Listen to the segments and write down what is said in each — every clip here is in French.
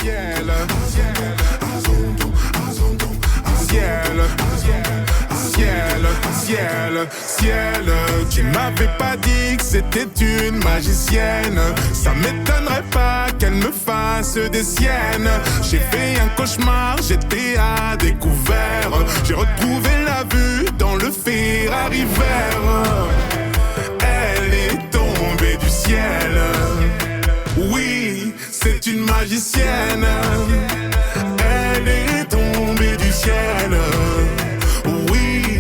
ciel, ciel, ciel, ciel, ciel. Tu m'avais pas dit que c'était une magicienne. Ça m'étonnerait pas qu'elle me fasse des siennes. J'ai fait un cauchemar, j'étais à découvert. J'ai retrouvé la vue dans le Ferrari vert. Elle est tombée du ciel. Oui, c'est une magicienne. Elle est tombée du ciel. Oui,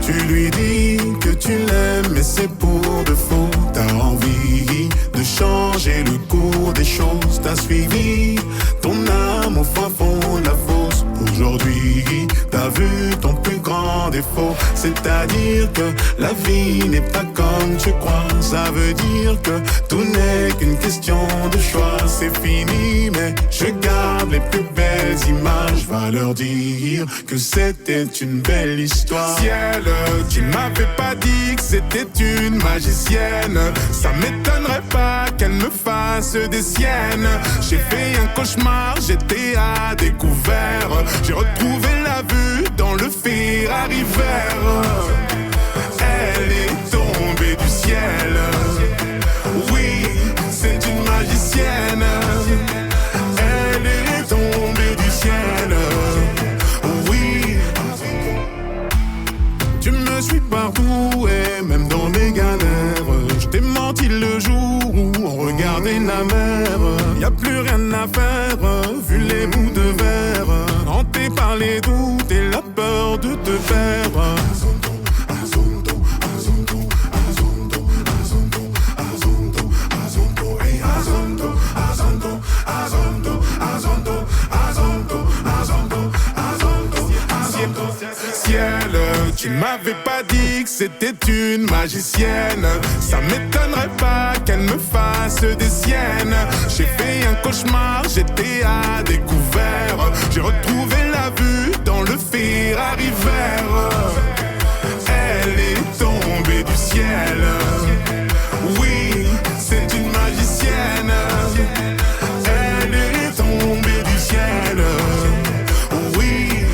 tu lui dis que tu l'aimes, mais c'est pour de faux. T'as envie de changer le cours des choses. T'as suivi ton âme au fin fond de la fosse. Aujourd'hui, t'as vu ton plus grand défaut. C'est-à-dire que la vie n'est pas comme tu crois. Ça veut dire que tout n'est qu'une question de choix. C'est fini, mais je garde les plus belles images. Va leur dire que c'était une belle histoire. Ciel, tu m'avais pas dit que c'était une magicienne. Ça m'étonnerait pas qu'elle me fasse des siennes. J'ai fait un cauchemar, j'étais à découvert. J'ai retrouvé la vue dans le Ferrari vert. Elle est tombée du ciel. Oui, c'est une magicienne. Elle est tombée du ciel. Oui, tu me suis partout et même dans mes galères. Je t'ai menti le jour où on regardait la mer. Y a plus rien à faire, vu les bouts de verre. Hanté par les doutes et la peur de te perdre. Ciel, tu m'avais pas dit que c'était une magicienne. Ça m'étonnerait pas qu'elle me fasse des siennes. J'ai fait un cauchemar, j'étais à découvert. J'ai retrouvé la vue dans le Ferrari vert. Elle est tombée du ciel. Oui, c'est une magicienne. Elle est tombée du ciel. Oui.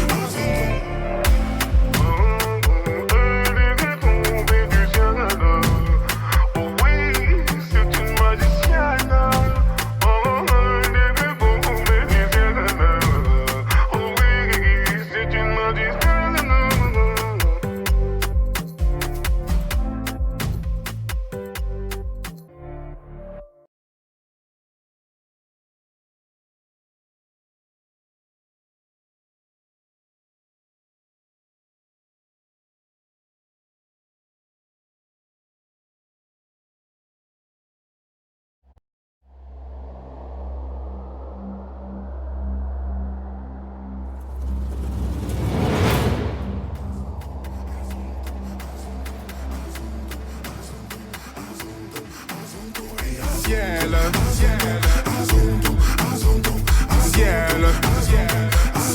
Ciel, ciel,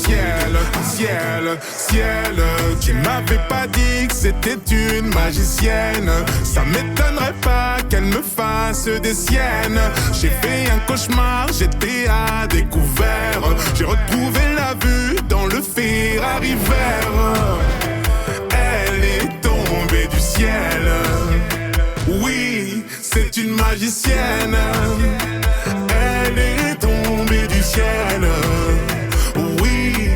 ciel, ciel, ciel. Tu m'avais pas dit que c'était une magicienne. Ça m'étonnerait pas qu'elle me fasse des siennes. J'ai fait un cauchemar, j'étais à découvert. J'ai retrouvé la vue dans le Ferrari vert. Elle est tombée du ciel. Oui, c'est une magicienne. Elle est tombée du ciel. Oui,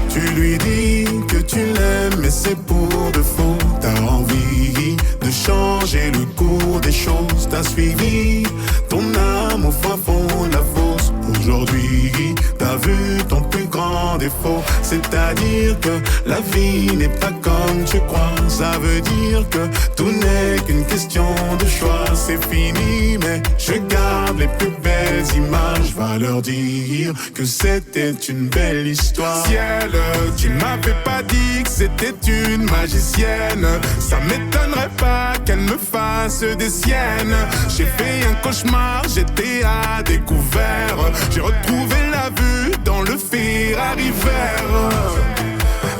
tu lui dis que tu l'aimes, mais c'est pour de faux. T'as envie de changer le cours des choses. T'as suivi ton âme au fin fond de la fosse. Aujourd'hui, t'as vu ton plus grand défaut. C'est-à-dire que la vie n'est pas comme tu crois. Ça veut dire que tout n'est qu'une question de choix. C'est fini, mais je garde les plus belles images. Va leur dire que c'était une belle histoire. Ciel, tu m'avais pas dit que c'était une magicienne. Ça m'étonnerait pas qu'elle me fasse des siennes. J'ai fait un cauchemar, j'étais à découvert. J'ai retrouvé la vue dans le Ferrari vert.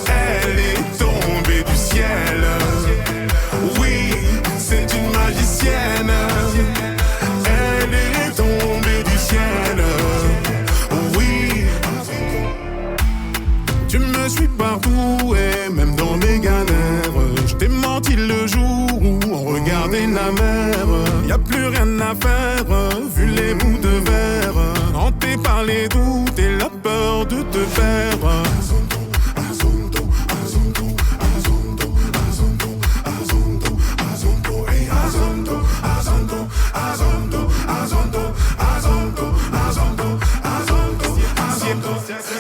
Elle est tombée du ciel. Oui, c'est une magicienne. Elle est tombée du ciel. verre. Y a plus rien à faire, vu les bouts de verre. Hanté par les doutes et la peur de te perdre.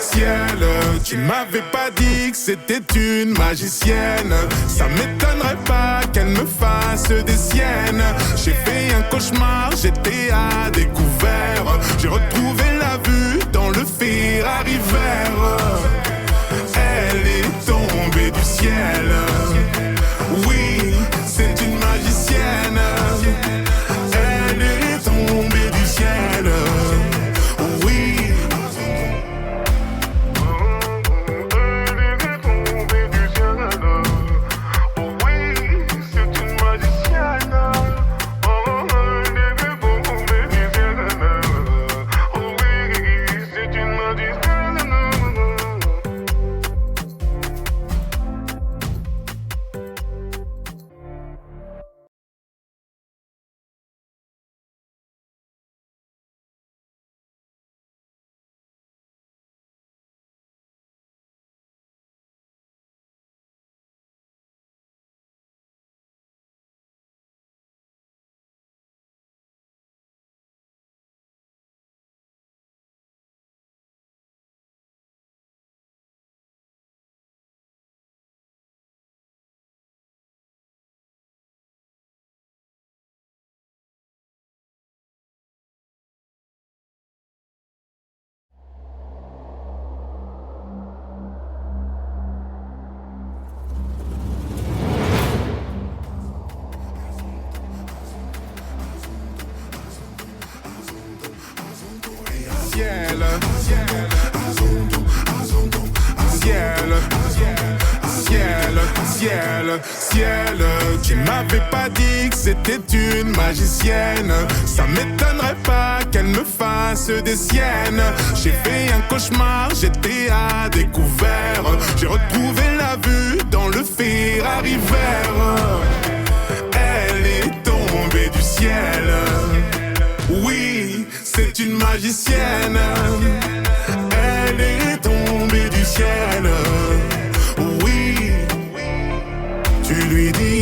Ciel, tu m'avais pas dit que c'était une magicienne. Ça m'étonnerait pas qu'elle me fasse des siennes. J'ai fait un cauchemar, j'étais à découvert. J'ai retrouvé la vue dans le Ferrari vert. Elle est tombée du ciel. Oui, c'est une magicienne. Elle est tombée du ciel. Oui. Ciel, ciel, ciel, tu m'avais pas dit que c'était une magicienne. Ça m'étonnerait pas qu'elle me fasse des siennes. J'ai fait un cauchemar, j'étais à découvert. J'ai retrouvé la vue dans le Ferrari vert. Elle est tombée du ciel. Oui, c'est une magicienne. Elle est tombée du ciel. Oui, tu lui dis